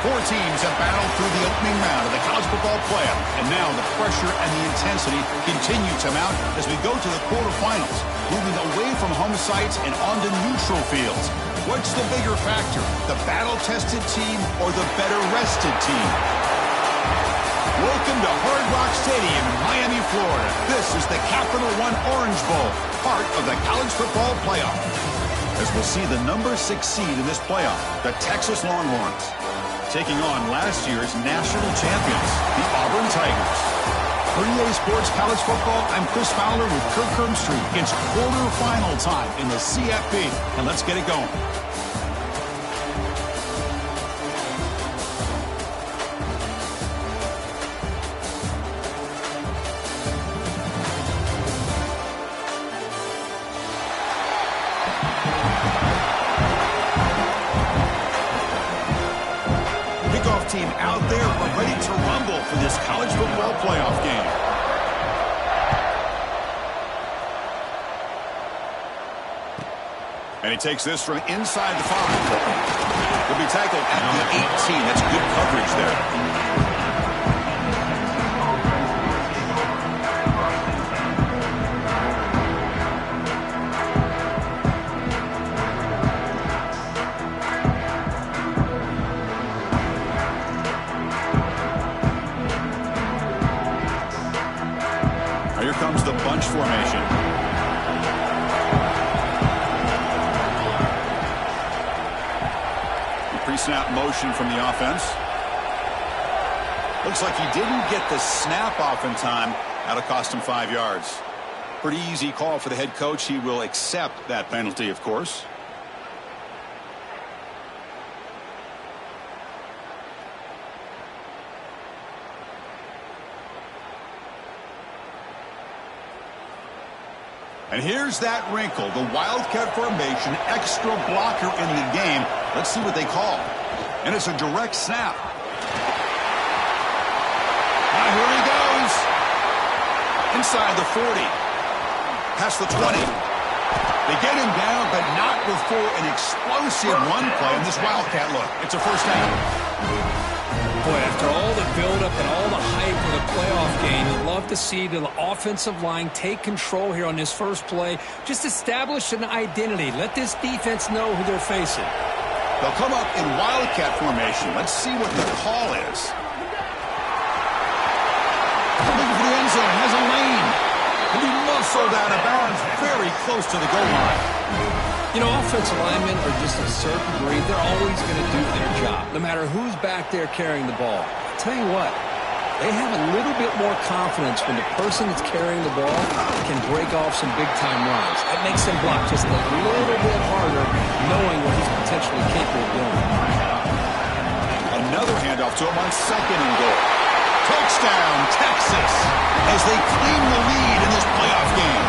Four teams have battled through the opening round of the college football playoff, and now the pressure and the intensity continue to mount as we go to the quarterfinals, moving away from home sites and onto neutral fields. What's the bigger factor, the battle-tested team or the better-rested team? Welcome to Hard Rock Stadium in Miami, Florida. This is the Capital One Orange Bowl, part of the college football playoff. As we'll see the number 6 seed in this playoff, the Texas Longhorns, taking on last year's national champions, the Auburn Tigers. For EA Sports College Football, I'm Chris Fowler with Kirk Herbstreit. It's quarterfinal time in the CFB, and let's get it going. Team out there, we're ready to rumble for this college football playoff game. And he takes this from inside the 5. He'll be tackled at the 18. That's good coverage there. Here comes the bunch formation. Pre-snap motion from the offense. Looks like he didn't get the snap off in time. That'll cost him 5 yards. Pretty easy call for the head coach. He will accept that penalty, of course. And here's that wrinkle, the Wildcat formation, extra blocker in the game. Let's see what they call. And it's a direct snap. Now here he goes. Inside the 40. Past the 20. They get him down, but not before an explosive run play in this Wildcat look. It's a first down. Boy, after all the buildup and all the hype of the playoff game, you'd love to see the offensive line take control here on this first play. Just establish an identity. Let this defense know who they're facing. They'll come up in Wildcat formation. Let's see what the call is. Looking for the end zone. Has a lane. He'll be muscled out of bounds very close to the goal line. You know, offensive linemen are just a certain breed. They're always going to do their job, no matter who's back there carrying the ball. I'll tell you what, they have a little bit more confidence when the person that's carrying the ball can break off some big-time runs. That makes them block just a little bit harder, knowing what he's potentially capable of doing. Another handoff to him on 2nd and goal. Touchdown, Texas, as they claim the lead in this playoff game.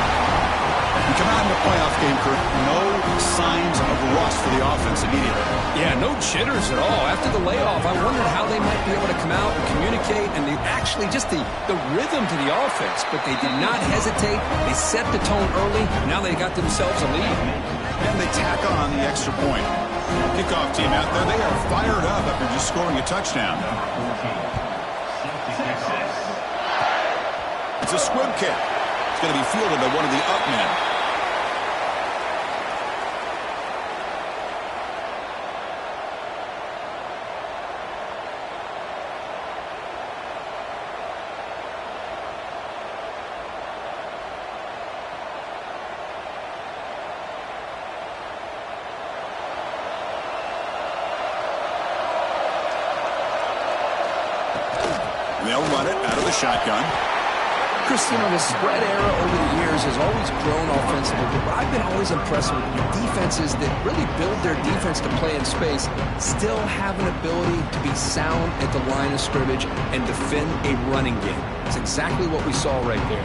We come out in the playoff game, Kurt, no signs of rust for the offense immediately. Yeah, no jitters at all. After the layoff, I wondered how they might be able to come out and communicate and actually just the rhythm to the offense. But they did not hesitate. They set the tone early. Now they got themselves a lead. And they tack on the extra point. Kickoff team out there, they are fired up after just scoring a touchdown. It's a squib kick. It's going to be fielded by one of the up men. They'll run it out of the shotgun. Chris, you know, the spread era over the years has always grown offensively, but I've been always impressed with defenses that really build their defense to play in space, still have an ability to be sound at the line of scrimmage and defend a running game. It's exactly what we saw right there.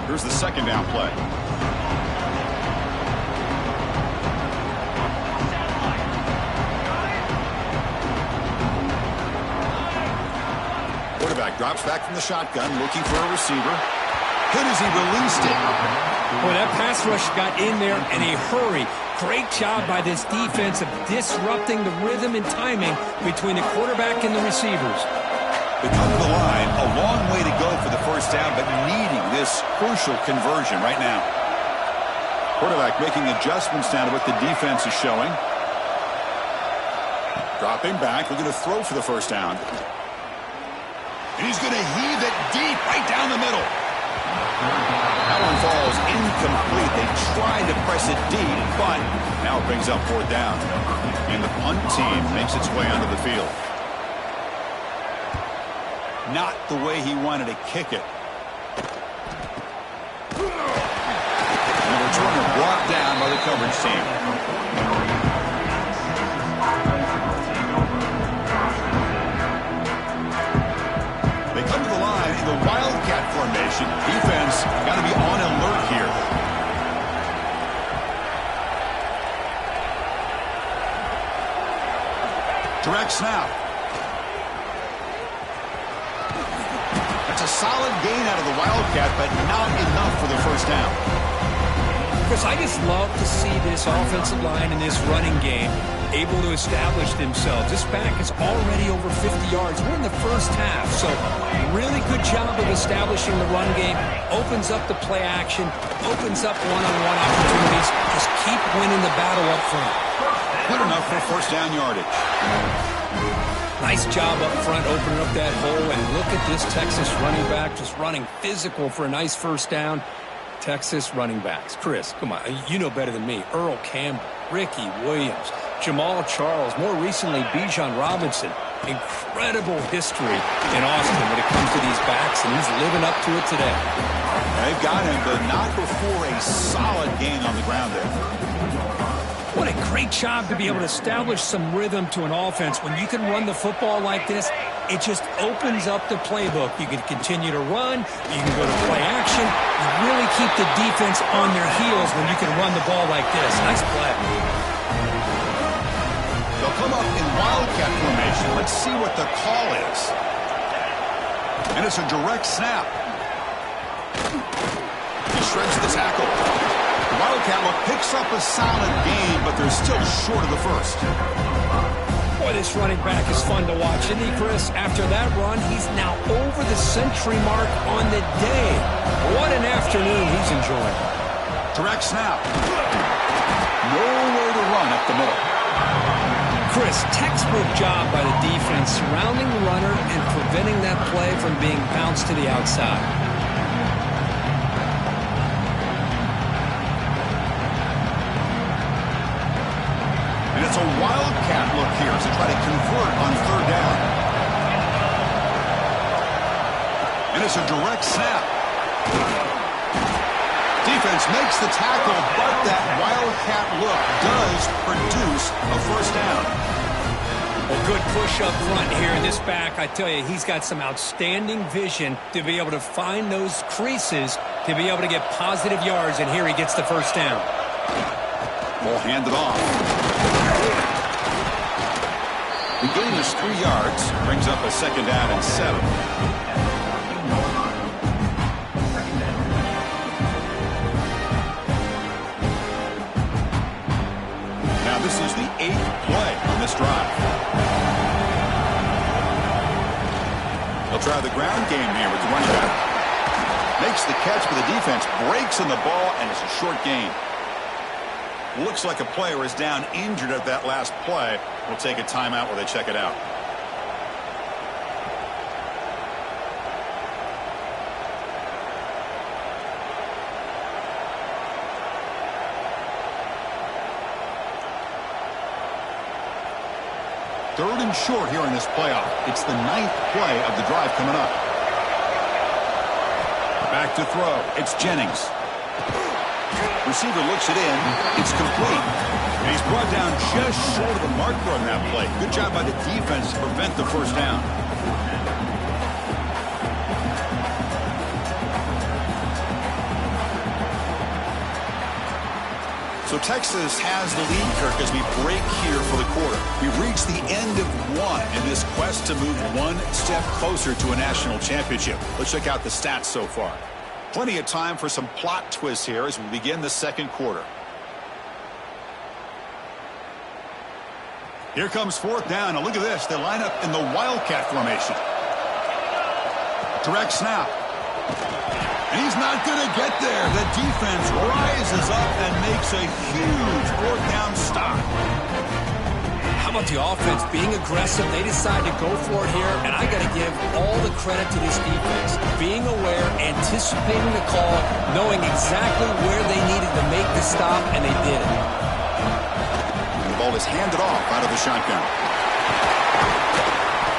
Here's the 2nd down play. Quarterback drops back from the shotgun, looking for a receiver. Hit as he released it. Boy, that pass rush got in there in a hurry. Great job by this defense of disrupting the rhythm and timing between the quarterback and the receivers. They come to the line, a long way to go for the first down, but needing this crucial conversion right now. Quarterback making adjustments down to what the defense is showing. Dropping back, looking to throw for the first down. And he's going to heave it deep right down the middle. That one falls incomplete. They tried to press it deep, but now it brings up fourth down. And the punt team makes its way onto the field. Not the way he wanted to kick it. And the returner brought down by the coverage team. They come to the line in the Wildcat formation. Defense got to be on alert here. Direct snap. That's a solid gain out of the Wildcat, but not enough for the first down. Chris, I just love to see this offensive line and this running game able to establish themselves. This back is already over 50 yards. We're in the first half, so really good job of establishing the run game. Opens up the play action, opens up one-on-one opportunities. Just keep winning the battle up front. Good enough for first down yardage. Nice job up front opening up that hole, and look at this Texas running back just running physical for a nice first down. Texas running backs. Chris, come on, you know better than me. Earl Campbell, Ricky Williams, Jamal Charles, more recently Bijan Robinson. Incredible history in Austin when it comes to these backs, and he's living up to it today. They've got him, but not before a solid gain on the ground there. What a great job to be able to establish some rhythm to an offense. When you can run the football like this, it just opens up the playbook. You can continue to run. You can go to play action. You really keep the defense on their heels when you can run the ball like this. Nice play. They'll come up in Wildcat formation. Let's see what the call is. And it's a direct snap. He shreds the tackle. The Wildcat look picks up a solid gain, but they're still short of the first. Boy, this running back is fun to watch, isn't he, Chris? After that run, he's now over the century mark on the day. What an afternoon he's enjoying. Direct snap. Nowhere to run up the middle. Chris, textbook job by the defense surrounding the runner and preventing that play from being bounced to the outside. And it's a Wildcat look here to try to convert on third down. And it's a direct snap. Defense makes the tackle, but that Wildcat look does produce a first down. Well, good push up front here in this back. I tell you, he's got some outstanding vision to be able to find those creases, to be able to get positive yards, and here he gets the first down. Ball handed off. The gain is 3 yards, brings up a second down and 7. Now this is the 8th play on this drive. They'll try the ground game here with the running back. Makes the catch, but the defense breaks on the ball, and it's a short gain. Looks like a player is down injured at that last play. We'll take a timeout while they check it out. Third and short here in this playoff. It's the 9th play of the drive coming up. Back to throw. It's Jennings. Receiver looks it in. It's complete. And he's brought down just short of the marker on that play. Good job by the defense to prevent the first down. So Texas has the lead, Kirk, as we break here for the quarter. We've reached the end of one in this quest to move one step closer to a national championship. Let's check out the stats so far. Plenty of time for some plot twists here as we begin the second quarter. Here comes fourth down. Now look at this. They line up in the Wildcat formation. Direct snap. And he's not going to get there. The defense rises up and makes a huge fourth down stop. How about the offense being aggressive? They decide to go for it here, and I got to give all the credit to this defense. Being aware, anticipating the call, knowing exactly where they needed to make the stop, and they did it. The ball is handed off out of the shotgun.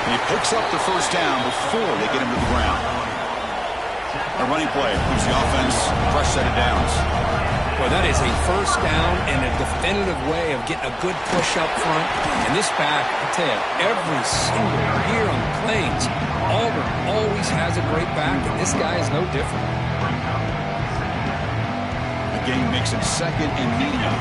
And he picks up the first down before they get him to the ground. A running play gives the offense a fresh set of downs. Well, that is a first down and a definitive way of getting a good push up front. And this back, I tell you, every single year on the Plains, Auburn always has a great back, and this guy is no different. The game makes it second and medium.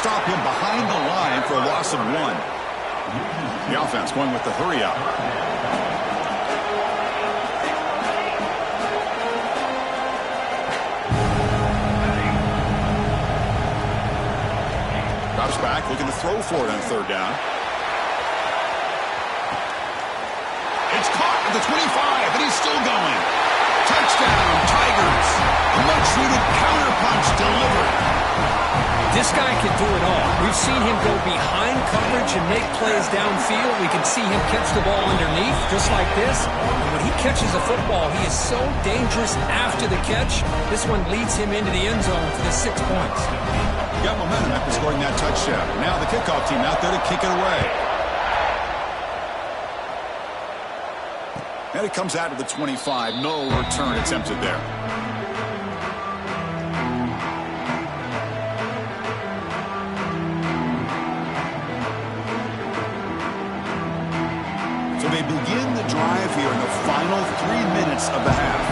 Stop him behind the line for a loss of 1. The offense going with the hurry up. Drops back, looking to throw for it on third down. It's caught at the 25, and he's still going. Touchdown, Tigers. A much-needed counterpunch delivered. This guy can do it all. We've seen him go behind coverage and make plays downfield. We can see him catch the ball underneath, just like this. And when he catches a football, he is so dangerous after the catch. This one leads him into the end zone for the 6 points. He got momentum after scoring that touchdown. Now the kickoff team out there to kick it away. And it comes out of the 25. No return attempted there. So they begin the drive here in the final 3 minutes of the half.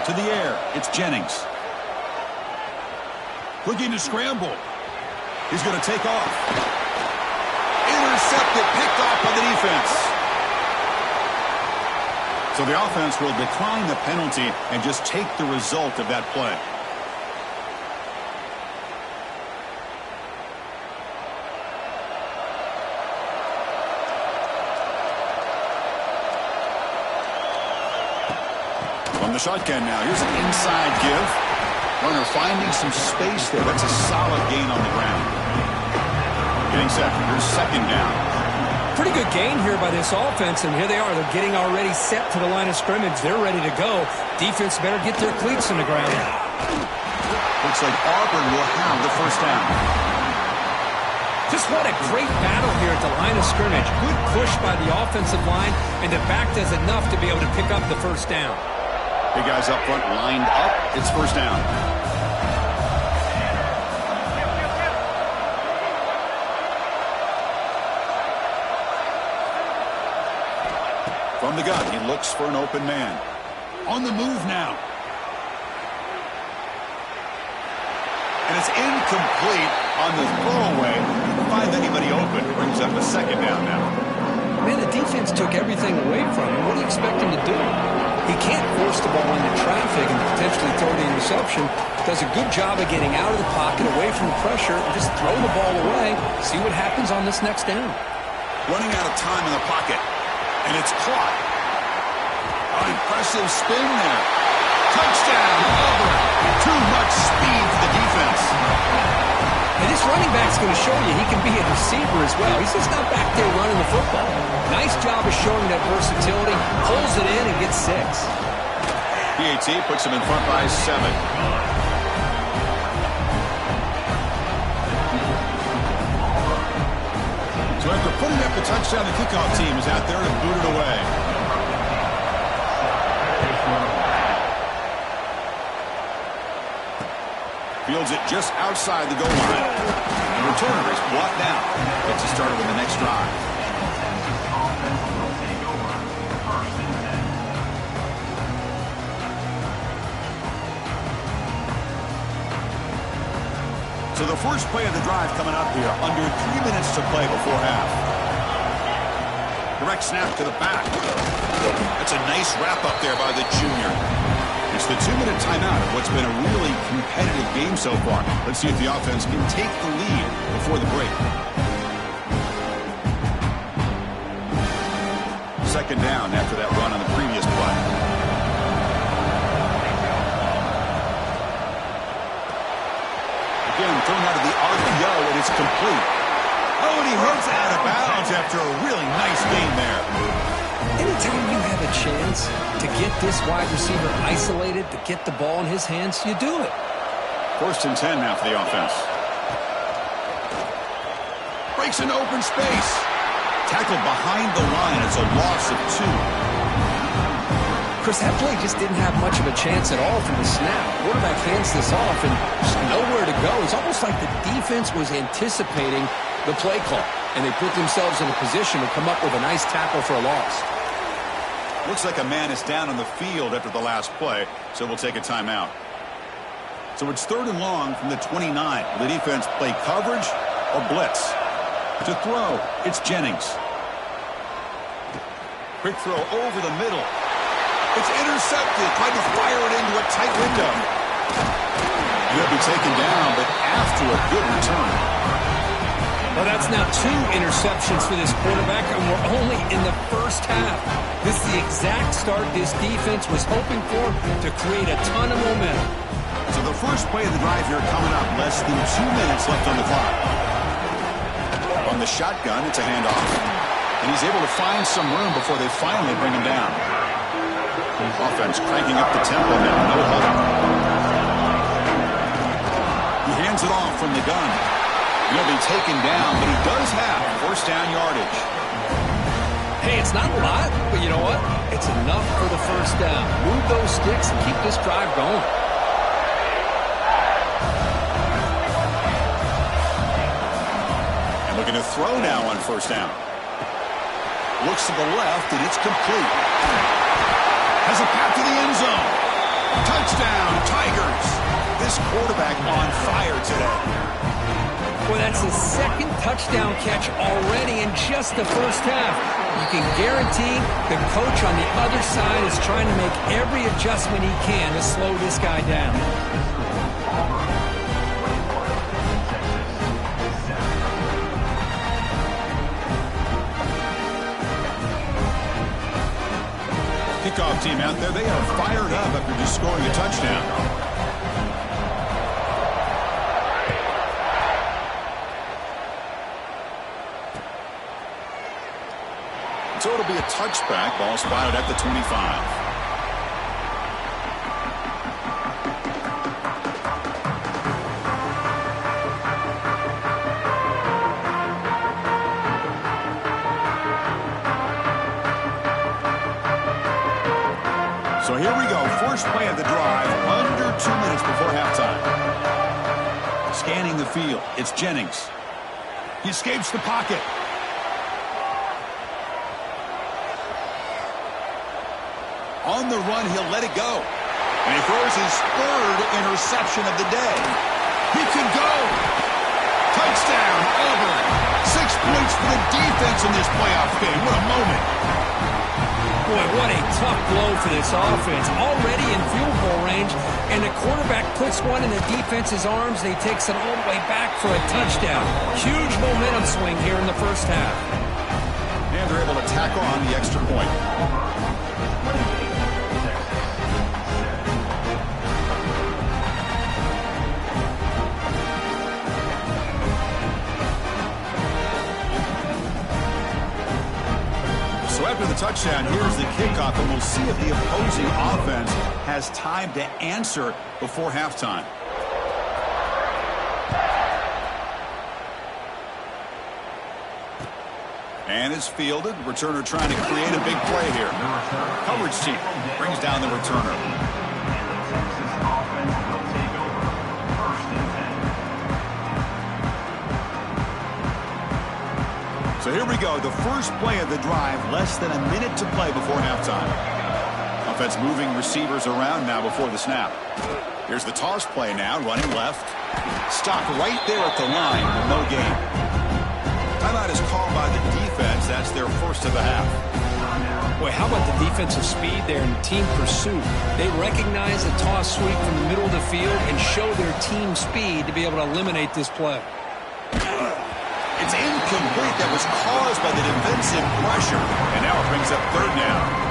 To the air, it's Jennings. Looking to scramble. He's going to take off. Intercepted, picked off by the defense. So the offense will decline the penalty and just take the result of that play. From the shotgun now, here's an inside give. Runner finding some space there. That's a solid gain on the ground. Getting set. Here's second down. Pretty good gain here by this offense, and here they are. They're getting already set to the line of scrimmage. They're ready to go. Defense better get their cleats in the ground. Looks like Auburn will have the first down. Just what a great battle here at the line of scrimmage. Good push by the offensive line, and the back does enough to be able to pick up the first down. Big guys up front lined up. It's first down. From the gun, he looks for an open man. On the move now. And it's incomplete on the throwaway. Didn't find anybody open. Brings up a second down now. Man, the defense took everything away from him. What do you expect him to do? He can't force the ball into traffic and potentially throw the interception. Does a good job of getting out of the pocket, away from the pressure, and just throw the ball away. See what happens on this next down. Running out of time in the pocket. And it's caught. An impressive spin there. Touchdown, Auburn. Too much speed for the defense. And this running back's going to show you he can be a receiver as well. He's just not back there running the football. Nice job of showing that versatility. Pulls it in and gets 6. PAT puts him in front by 7. So after putting up the touchdown, the kickoff team is out there to boot it away. Fields it just outside the goal line. The returner is blocked down. Gets us started with the next drive. So the first play of the drive coming up here, under 3 minutes to play before half. Direct snap to the back. That's a nice wrap up there by the junior. It's the 2-minute timeout of what's been a really competitive game so far. Let's see if the offense can take the lead before the break. Second down after that run on the previous play. Again, thrown out of the RPO, and it's complete. Oh, and he hits out of bounds after a really nice game there. Anytime you have a chance to get this wide receiver isolated, to get the ball in his hands, you do it. 1st and 10 now for the offense. Breaks into open space. Tackled behind the line. It's a loss of 2. Chris, that play just didn't have much of a chance at all from the snap. Quarterback hands this off and just nowhere to go. It's almost like the defense was anticipating the play call, and they put themselves in a position to come up with a nice tackle for a loss. Looks like a man is down on the field after the last play, so we'll take a timeout. So it's 3rd and long from the 29. Will the defense play coverage or blitz? To throw, it's Jennings. Quick throw over the middle. It's intercepted. Tried to fire it into a tight window. He'll be taken down, but after a good return. Well, that's now 2 interceptions for this quarterback, and we're only in the first half. This is the exact start this defense was hoping for to create a ton of momentum. So the first play of the drive here coming up. Less than 2 minutes left on the clock. On the shotgun, it's a handoff. And he's able to find some room before they finally bring him down. Offense cranking up the tempo now. No huddle. He hands it off from the gun. He'll be taken down, but he does have 1st down yardage. Hey, it's not a lot, but you know what? It's enough for the 1st down. Move those sticks and keep this drive going. And looking to throw now on 1st down. Looks to the left, and it's complete. Has a path to the end zone. Touchdown, Tigers. This quarterback on fire today. Well, that's his 2nd touchdown catch already in just the 1st half. You can guarantee the coach on the other side is trying to make every adjustment he can to slow this guy down. Kickoff team out there, they are fired up after just scoring a touchdown. So it'll be a touchback. Ball spotted at the 25. So here we go. First play of the drive. Under 2 minutes before halftime. Scanning the field. It's Jennings. He escapes the pocket. On the run, he'll let it go. And he throws his 3rd interception of the day. He could go. Touchdown, Auburn. 6 points for the defense in this playoff game. What a moment. Boy, what a tough blow for this offense. Already in field goal range, and the quarterback puts one in the defense's arms, and he takes it all the way back for a touchdown. Huge momentum swing here in the 1st half. And they're able to tack on the extra point. So after the touchdown, here's the kickoff, and we'll see if the opposing offense has time to answer before halftime. And it's fielded. Returner trying to create a big play here. Coverage team brings down the returner. So here we go, the first play of the drive, less than a minute to play before halftime. A offense moving receivers around now before the snap. Here's the toss play now, running left. Stopped right there at the line, no gain. Timeout is called by the defense. That's their first of the half. Boy, how about the defensive speed there in team pursuit? They recognize the toss sweep from the middle of the field and show their team speed to be able to eliminate this play. It's incomplete. That was caused by the defensive pressure. And now it brings up third down.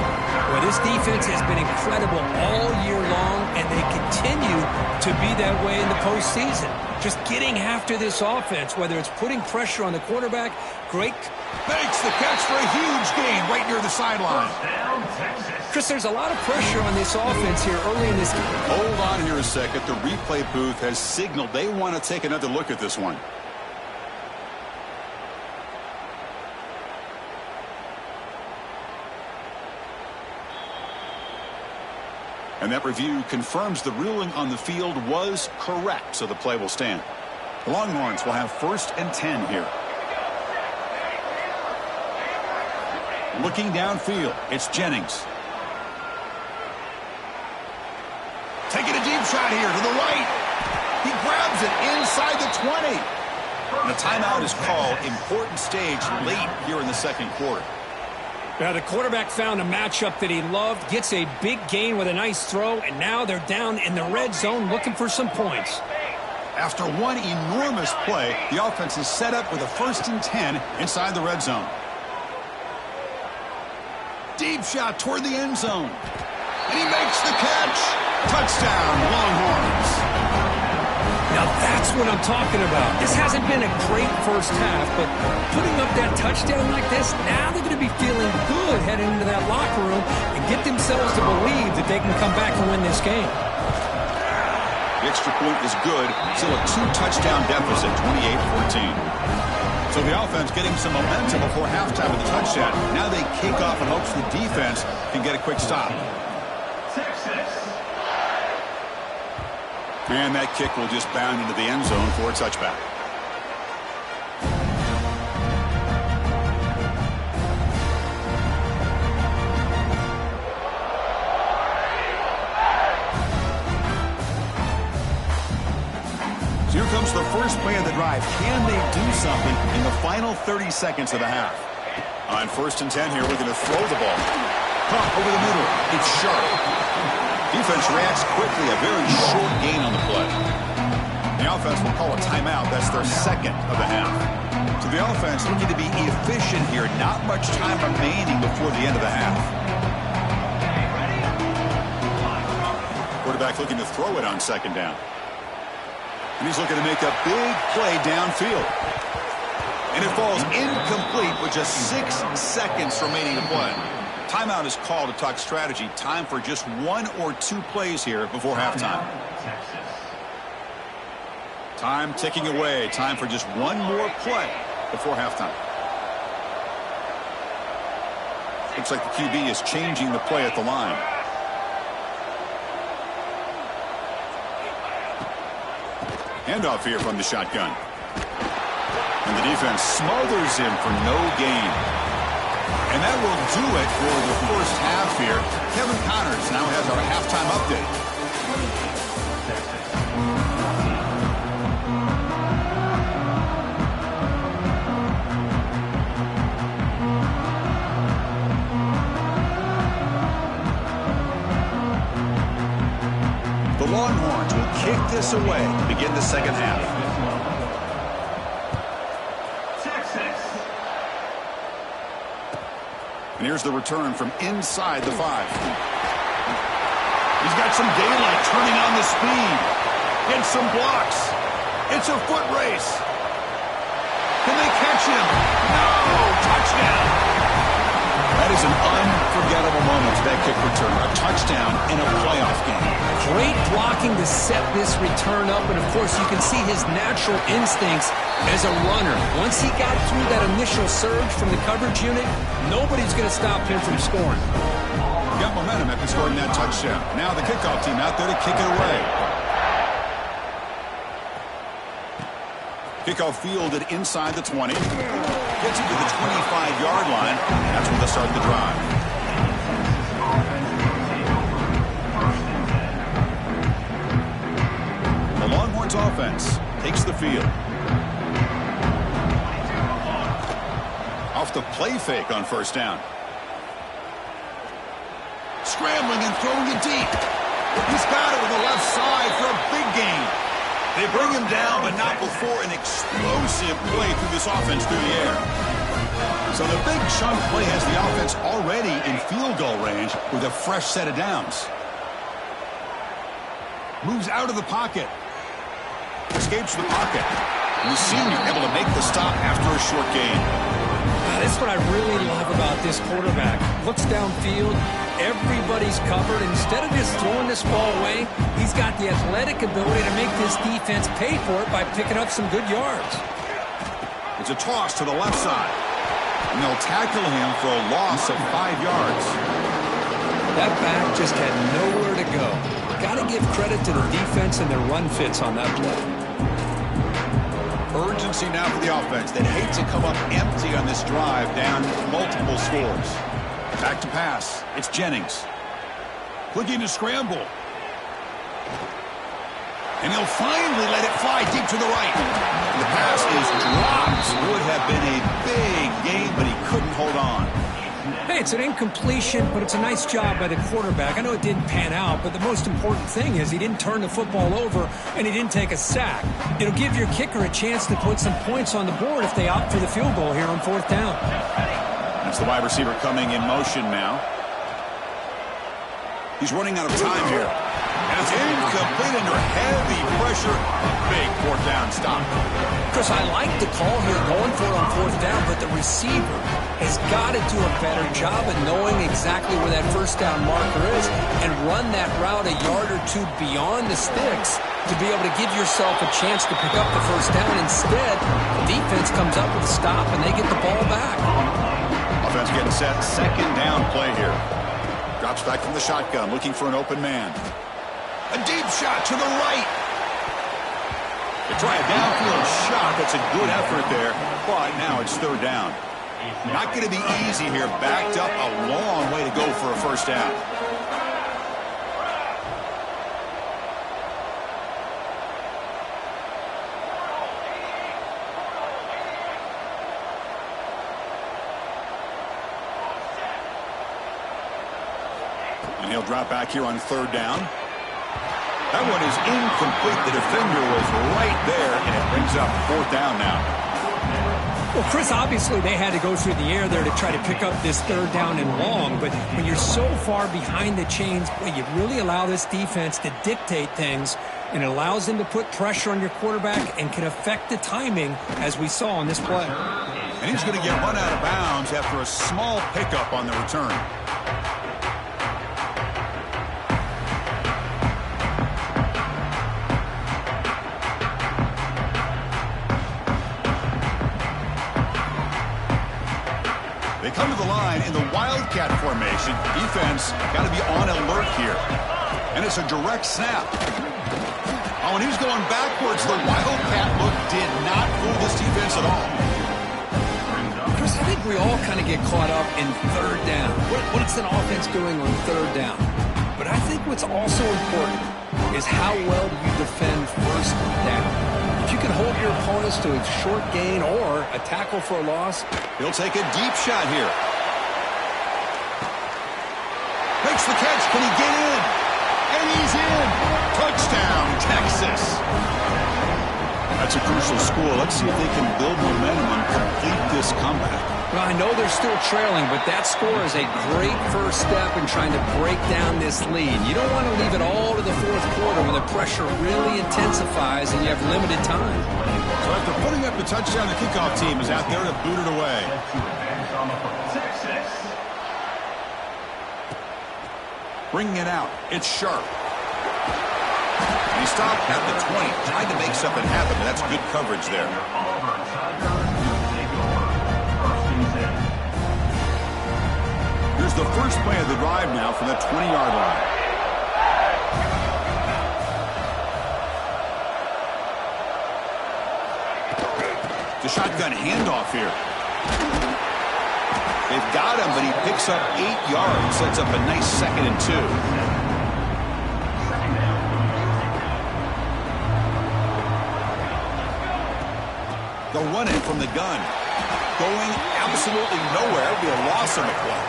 Well, this defense has been incredible all year long, and they continue to be that way in the postseason. Just getting after this offense, whether it's putting pressure on the quarterback, great. Makes the catch for a huge gain right near the sideline. Chris, there's a lot of pressure on this offense here early in this game. Hold on here a second. The replay booth has signaled they want to take another look at this one. And that review confirms the ruling on the field was correct, so the play will stand. The Longhorns will have 1st and 10 here. Looking downfield, it's Jennings. Taking a deep shot here to the right. He grabs it inside the 20. And the timeout is called. Important stage late here in the second quarter. Now, the quarterback found a matchup that he loved, gets a big gain with a nice throw, and now they're down in the red zone looking for some points. After one enormous play, the offense is set up with a 1st and 10 inside the red zone. Deep shot toward the end zone. And he makes the catch. Touchdown, Longhorns. Now that's what I'm talking about. This hasn't been a great first half, but putting up that touchdown like this, now they're going to be feeling good heading into that locker room and get themselves to believe that they can come back and win this game. The extra point is good. Still a 2-touchdown deficit, 28-14. So the offense getting some momentum before halftime with the touchdown. Now they kick off and hopes the defense can get a quick stop. And that kick will just bound into the end zone for a touchback. So here comes the first play of the drive. Can they do something in the final 30 seconds of the half? On 1st and 10 here, we're going to throw the ball. Pump over the middle. It's sharp. Defense reacts quickly, a very short gain on the play. The offense will call a timeout. That's their second of the half. So the offense looking to be efficient here. Not much time remaining before the end of the half. Quarterback looking to throw it on 2nd down. And he's looking to make a big play downfield. And it falls incomplete with just 6 seconds remaining to play. Timeout is called to talk strategy. Time for just 1 or 2 plays here before halftime. Time ticking away. Time for just 1 more play before halftime. Looks like the QB is changing the play at the line. Handoff here from the shotgun. And the defense smothers him for no gain. And that will do it for the first half here. Kevin Connors now has our halftime update. The Longhorns will kick this away to begin the second half. And here's the return from inside the 5. He's got some daylight turning on the speed. And some blocks. It's a foot race. Can they catch him? No! Touchdown! That is an unforgettable moment for that kick return. A touchdown in a playoff game. Great blocking to set this return up, and of course you can see his natural instincts as a runner. Once he got through that initial surge from the coverage unit, nobody's going to stop him from scoring. Got momentum after scoring that touchdown. Now the kickoff team out there to kick it away. Kickoff fielded inside the 20. Gets it to the 25-yard line. That's where they start the drive. field. Off the play fake on first down. Scrambling and throwing it deep. He's got it on the left side for a big gain. They bring him down, but not before an explosive play through this offense through the air. So the big chunk play has the offense already in field goal range with a fresh set of downs. Moves out of the pocket. Escapes the pocket. And the senior able to make the stop after a short gain. This is what I really love about this quarterback. Looks downfield. Everybody's covered. Instead of just throwing this ball away, he's got the athletic ability to make this defense pay for it by picking up some good yards. It's a toss to the left side. And they'll tackle him for a loss of 5 yards. That back just had nowhere to go. Got to give credit to the defense and their run fits on that play. Urgency now for the offense. They'd hate to come up empty on this drive, down multiple scores. Back to pass. It's Jennings. Looking to scramble. And he'll finally let it fly deep to the right. The pass is dropped. Would have been a big gain, but he couldn't hold on. Hey, it's an incompletion, but it's a nice job by the quarterback. I know it didn't pan out, but the most important thing is he didn't turn the football over and he didn't take a sack. It'll give your kicker a chance to put some points on the board if they opt for the field goal here on fourth down. That's the wide receiver coming in motion now. He's running out of time here. And it's incomplete under heavy pressure. Big fourth down stop. Chris, I like the call here going for it on fourth down, but the receiver has got to do a better job of knowing exactly where that first down marker is and run that route a yard or two beyond the sticks to be able to give yourself a chance to pick up the first down. Instead, the defense comes up with a stop and they get the ball back. Offense getting set. Second down play here. Drops back from the shotgun, looking for an open man. A deep shot to the right. They try a downfield shot. That's a good effort there, but now it's third down. Not going to be easy here. Backed up a long way to go for a first down. And he'll drop back here on third down. That one is incomplete. The defender was right there, and it brings up fourth down now. Well, Chris, obviously they had to go through the air there to try to pick up this third down and long, but when you're so far behind the chains, boy, you really allow this defense to dictate things, and it allows them to put pressure on your quarterback and can affect the timing, as we saw on this play. And he's going to get run out of bounds after a small pickup on the return. They come to the line in the Wildcat formation. Defense got to be on alert here. And it's a direct snap. Oh, and he's going backwards. The Wildcat look did not fool this defense at all. Chris, I think we all kind of get caught up in third down. What's an offense doing on third down? But I think what's also important is how well you defend first down. If you can hold your opponents to a short gain or a tackle for a loss. He'll take a deep shot here. Makes the catch. Can he get in? And he's in. Touchdown, Texas. That's a crucial score. Let's see if they can build momentum and complete this comeback. Well, I know they're still trailing, but that score is a great first step in trying to break down this lead. You don't want to leave it all to the fourth quarter when the pressure really intensifies and you have limited time. So after putting up the touchdown, the kickoff team is out there to boot it away. Bringing it out. It's Sharp. And he stopped at the 20, trying to make something happen, but that's good coverage there. Here's the first play of the drive now from the 20-yard line. The shotgun handoff here. They've got him, but he picks up 8 yards. Sets up a nice 2nd and 2. The run-in from the gun. Going absolutely nowhere. It would be a loss on the play.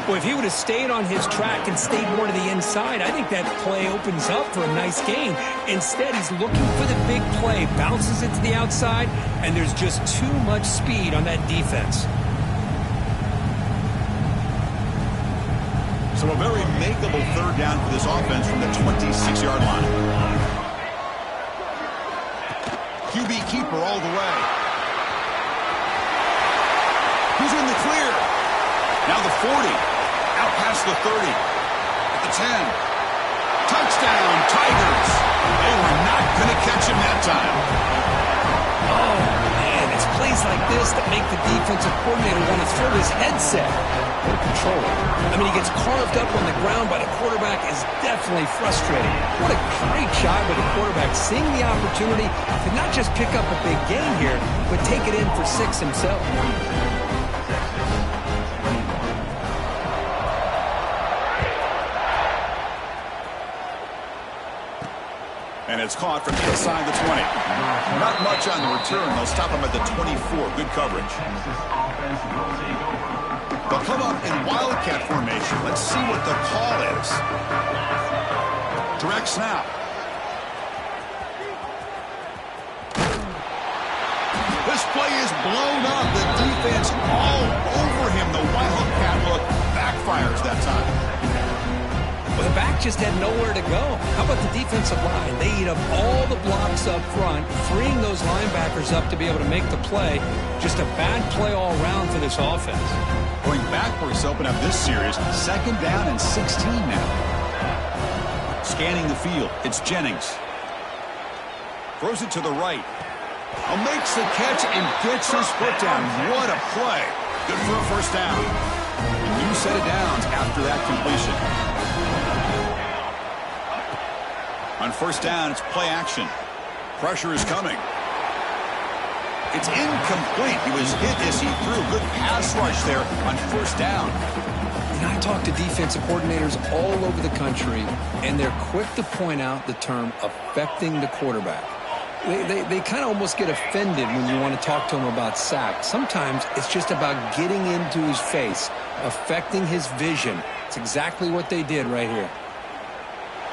Well, if he would have stayed on his track and stayed more to the inside, I think that play opens up for a nice gain. Instead, he's looking for the big play, bounces it to the outside, and there's just too much speed on that defense. So a very makeable third down for this offense from the 26-yard line. QB keeper all the way. He's in the clear. Now the 40. Out past the 30. At the 10. Touchdown, Tigers. They were not going to catch him that time. Oh, man, it's plays like this that make the defensive coordinator want to throw his headset. What a controller. I mean, he gets carved up on the ground by the quarterback is definitely frustrating. What a great job by the quarterback, seeing the opportunity to not just pick up a big gain here, but take it in for 6 himself. And it's caught from inside the 20. Not much on the return. They'll stop him at the 24. Good coverage. They'll come up in wildcat formation. Let's see what the call is. Direct snap. This play is blown up. The defense all over him. The wildcat look backfires that time. Well, the back just had nowhere to go. How about the defensive line? They eat up all the blocks up front, freeing those linebackers up to be able to make the play. Just a bad play all around for this offense. Going backwards to open up this series. 2nd down and 16 now. Scanning the field. It's Jennings. Throws it to the right. Makes the catch and gets his foot down. What a play. Good for a first down. A new set of downs after that completion. On first down, it's play action. Pressure is coming. It's incomplete. He was hit as he threw. Good pass rush there on first down. And I talk to defensive coordinators all over the country, and they're quick to point out the term affecting the quarterback. They kind of almost get offended when you want to talk to them about sacks. Sometimes it's just about getting into his face, affecting his vision. It's exactly what they did right here.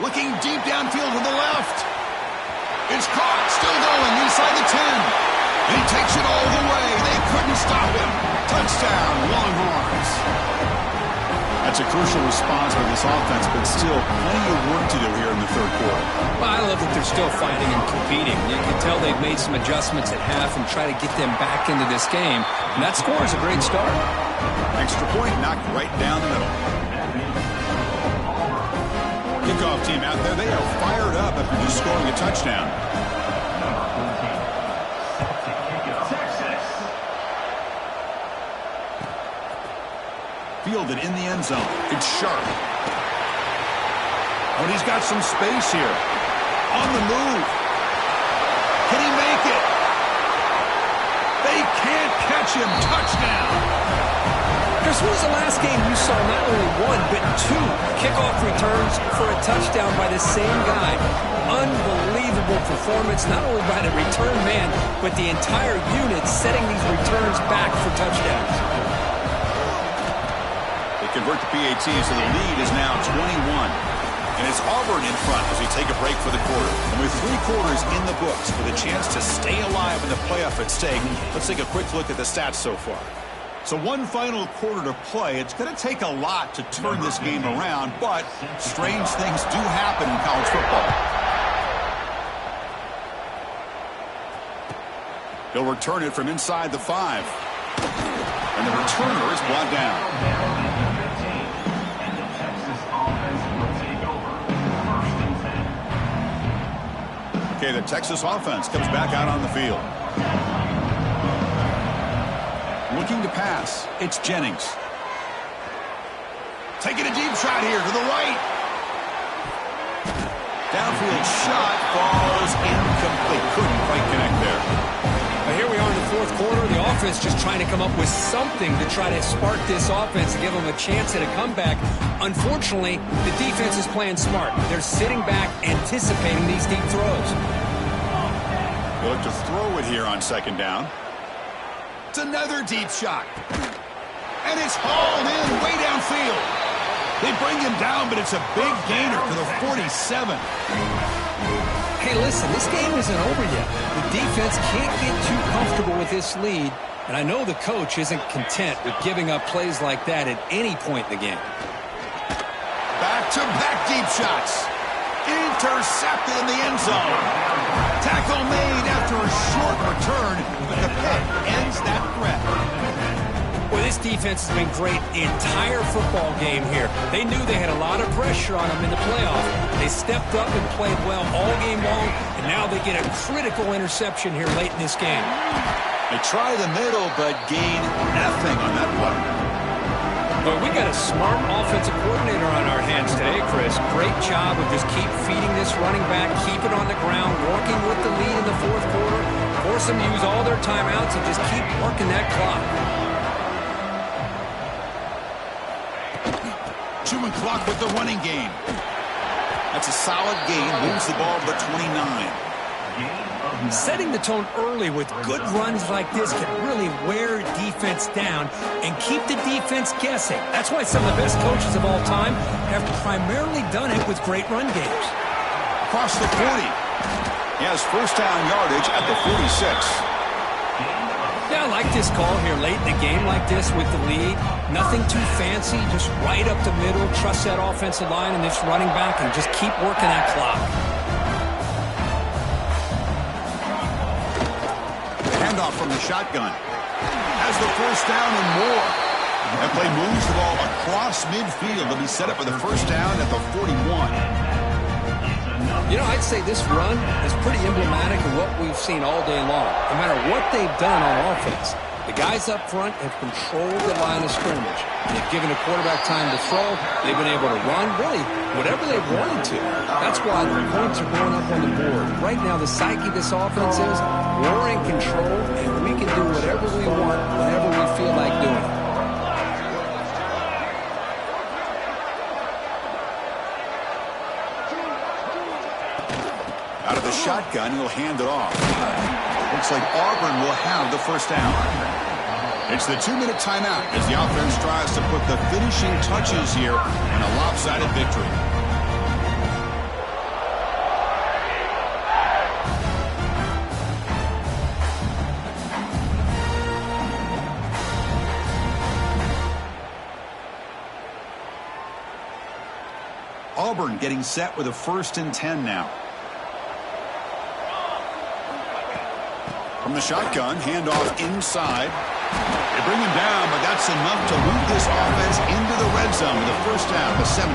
Looking deep downfield to the left. It's caught. Still going inside the 10. And he takes it all the way. They couldn't stop him. Touchdown, Longhorns. That's a crucial response by this offense, but still plenty of work to do here in the third quarter. Well, I love that they're still fighting and competing. You can tell they've made some adjustments at half and try to get them back into this game. And that score is a great start. Extra point knocked right down the middle. Kickoff team out there, they are fired up after just scoring a touchdown. Fielded in the end zone. It's Sharp. But he's got some space here. On the move. Can he make it? They can't catch him. Touchdown. Chris, when was the last game you saw not only 1, but 2 kickoff returns for a touchdown by the same guy? Unbelievable performance, not only by the return man, but the entire unit setting these returns back for touchdowns. They convert the PAT, so the lead is now 21. And it's Auburn in front as we take a break for the quarter. And with 3 quarters in the books with a chance to stay alive in the playoff at stake, let's take a quick look at the stats so far. So one final quarter to play. It's going to take a lot to turn this game around, but strange things do happen in college football. He'll return it from inside the 5. And the returner is brought down. Okay, the Texas offense comes back out on the field. Looking to pass. It's Jennings. Taking a deep shot here to the right. Downfield shot falls incomplete. Couldn't quite connect there. Now here we are in the fourth quarter. The offense just trying to come up with something to try to spark this offense and give them a chance at a comeback. Unfortunately, the defense is playing smart. They're sitting back, anticipating these deep throws. They'll look to throw it here on second down. It's another deep shot. And it's hauled in way downfield. They bring him down, but it's a big gainer for the 47. Hey, listen, this game isn't over yet. The defense can't get too comfortable with this lead, and I know the coach isn't content with giving up plays like that at any point in the game. Back-to-back deep shots. Intercepted in the end zone. Tackle made after a short return, but the pick ends that threat. Well, this defense has been great the entire football game here. They knew they had a lot of pressure on them in the playoffs. They stepped up and played well all game long, and now they get a critical interception here late in this game. They try the middle, but gain nothing on that play. Well, we got a smart offensive coordinator on our hands today, Chris. Great job of just keep feeding this running back, keep it on the ground, working with the lead in the fourth quarter, force them to use all their timeouts, and just keep working that clock. Chewing clock with the running game. That's a solid gain. Moves the ball to the 29. Setting the tone early with good runs like this can really wear defense down and keep the defense guessing. That's why some of the best coaches of all time have primarily done it with great run games. Across the 40. He has first down yardage at the 46. Yeah, I like this call here late in the game like this with the lead. Nothing too fancy, just right up the middle. Trust that offensive line and this running back and just keep working that clock. Handoff from the shotgun. Has the first down and more. That play moves the ball across midfield to be set up for the first down at the 41. You know, I'd say this run is pretty emblematic of what we've seen all day long. No matter what they've done on offense, the guys up front have controlled the line of scrimmage. They've given the quarterback time to throw. They've been able to run, really, whatever they've wanted to. That's why the points are going up on the board. Right now, the psyche of this offense is we're in control, and we can do whatever we want whenever we feel like doing it. Out of the shotgun, he'll hand it off. Looks like Auburn will have the first down. It's the 2-minute timeout as the offense tries to put the finishing touches here in a lopsided victory. Auburn getting set with a 1st and 10 now. From the shotgun, handoff inside. They bring him down, but that's enough to move this offense into the red zone with a first down to 17.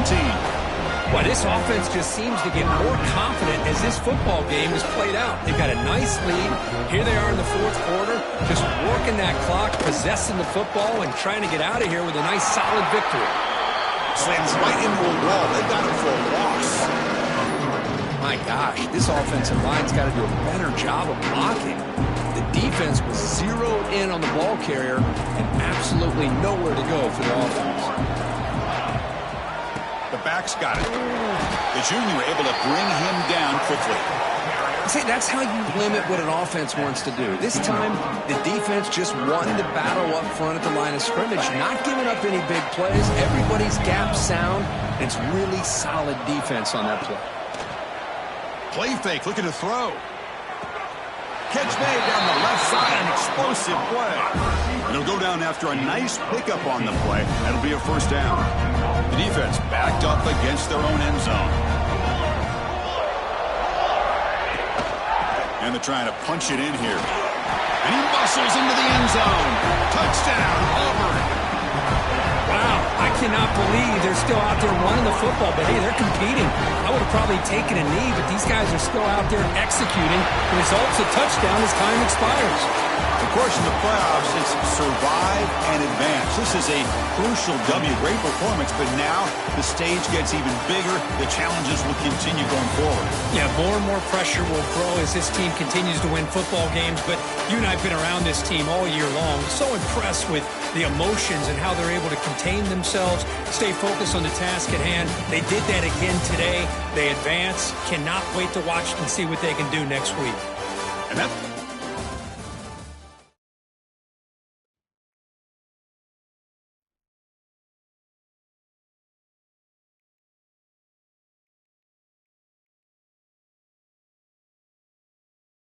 Well, this offense just seems to get more confident as this football game is played out. They've got a nice lead. Here they are in the fourth quarter, just working that clock, possessing the football, and trying to get out of here with a nice, solid victory. Slams right into a wall. They got him for a loss. My gosh, this offensive line's got to do a better job of blocking. The defense was zeroed in on the ball carrier and absolutely nowhere to go for the offense. The back's got it. The junior able to bring him down quickly. See, that's how you limit what an offense wants to do. This time, the defense just won the battle up front at the line of scrimmage, not giving up any big plays. Everybody's gap sound. It's really solid defense on that play. Play fake, looking to throw. Catch made down the left side, an explosive play. And he'll go down after a nice pickup on the play. That'll be a first down. The defense backed up against their own end zone. And they're trying to punch it in here. And he muscles into the end zone. Touchdown, Auburn. Wow, I cannot believe they're still out there running the football, but hey, they're competing. I would have probably taken a knee, but these guys are still out there executing. The result's a touchdown as time expires. Of course, in the playoffs, it's survive and advance. This is a crucial W. Great performance, but now the stage gets even bigger. The challenges will continue going forward. Yeah, more and more pressure will grow as this team continues to win football games, but you and I have been around this team all year long. So impressed with the emotions and how they're able to contain themselves, stay focused on the task at hand. They did that again today. They advance. Cannot wait to watch and see what they can do next week. And that's